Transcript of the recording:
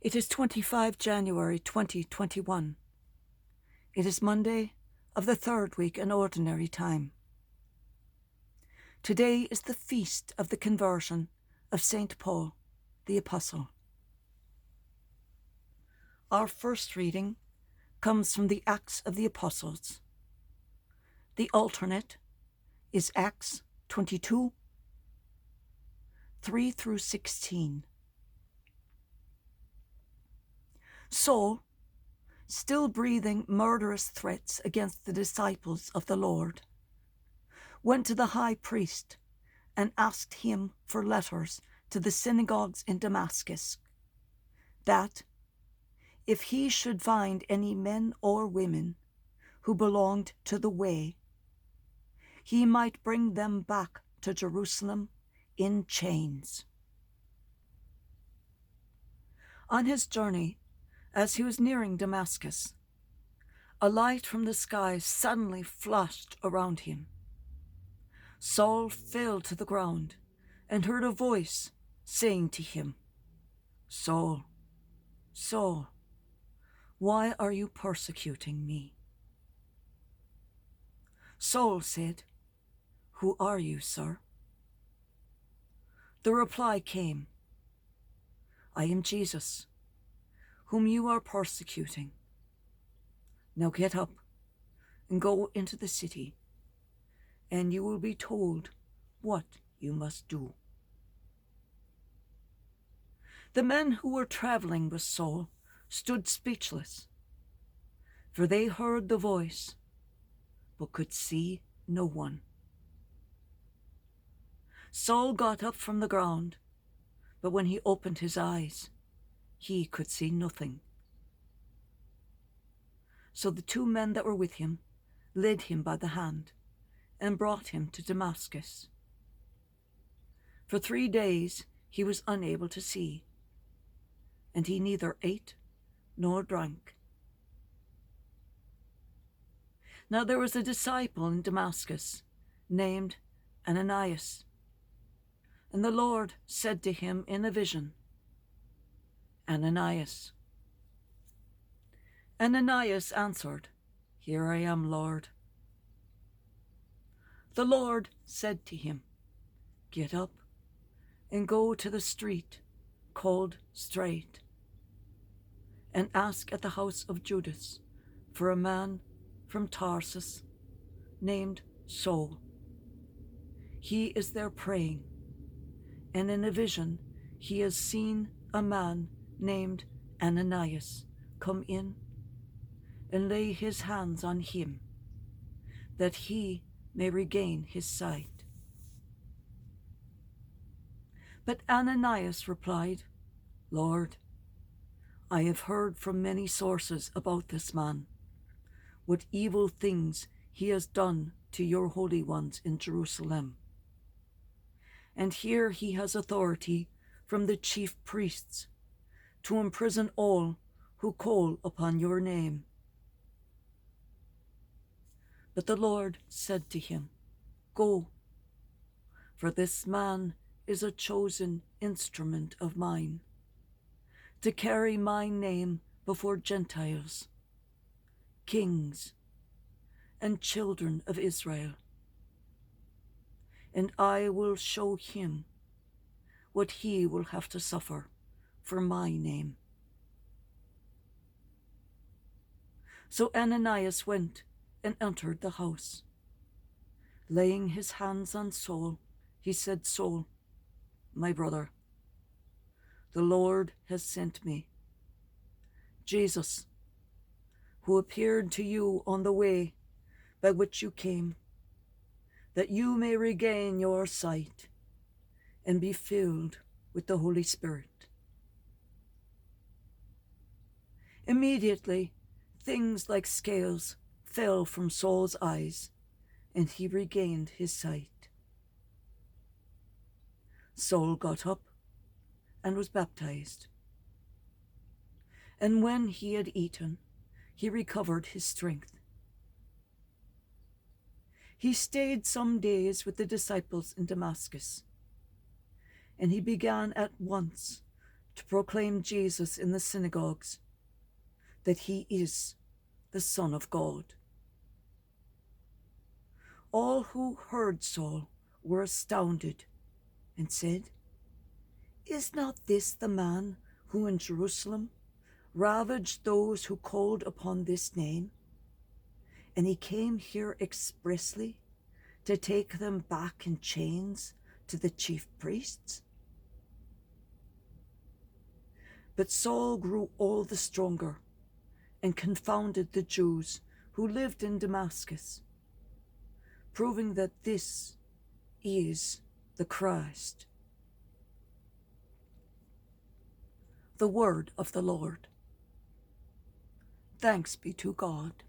It is 25 January 2021. It is Monday of the third week in Ordinary Time. Today is the feast of the conversion of St. Paul the Apostle. Our first reading comes from the Acts of the Apostles. The alternate is Acts 22, 3 through 16. Saul, still breathing murderous threats against the disciples of the Lord, went to the high priest and asked him for letters to the synagogues in Damascus, that, if he should find any men or women who belonged to the way, he might bring them back to Jerusalem in chains. On his journey, as he was nearing Damascus, a light from the sky suddenly flashed around him. Saul fell to the ground and heard a voice saying to him, "Saul, Saul, why are you persecuting me?" Saul said, "Who are you, sir?" The reply came, "I am Jesus, whom you are persecuting. Now get up and go into the city, and you will be told what you must do." The men who were traveling with Saul stood speechless, for they heard the voice, but could see no one. Saul got up from the ground, but when he opened his eyes, he could see nothing. So the two men that were with him led him by the hand and brought him to Damascus. For 3 days he was unable to see, and he neither ate nor drank. Now there was a disciple in Damascus named Ananias, and the Lord said to him in a vision, "Ananias." Ananias answered, "Here I am, Lord." The Lord said to him, "Get up and go to the street called Straight, and ask at the house of Judas for a man from Tarsus named Saul. He is there praying, and in a vision he has seen a man named Ananias come in and lay his hands on him, that he may regain his sight." But Ananias replied, "Lord, I have heard from many sources about this man, what evil things he has done to your holy ones in Jerusalem. And here he has authority from the chief priests to imprison all who call upon your name." But the Lord said to him, "Go, for this man is a chosen instrument of mine, to carry my name before Gentiles, kings, and children of Israel. And I will show him what he will have to suffer for my name." So Ananias went and entered the house. Laying his hands on Saul, he said, "Saul, my brother, the Lord has sent me, Jesus, who appeared to you on the way by which you came, that you may regain your sight and be filled with the Holy Spirit." Immediately, things like scales fell from Saul's eyes, and he regained his sight. Saul got up and was baptized. And when he had eaten, he recovered his strength. He stayed some days with the disciples in Damascus, and he began at once to proclaim Jesus in the synagogues, that he is the Son of God. All who heard Saul were astounded and said, "Is not this the man who in Jerusalem ravaged those who called upon this name? And he came here expressly to take them back in chains to the chief priests?" But Saul grew all the stronger and confounded the Jews who lived in Damascus, proving that this is the Christ. The word of the Lord. Thanks be to God.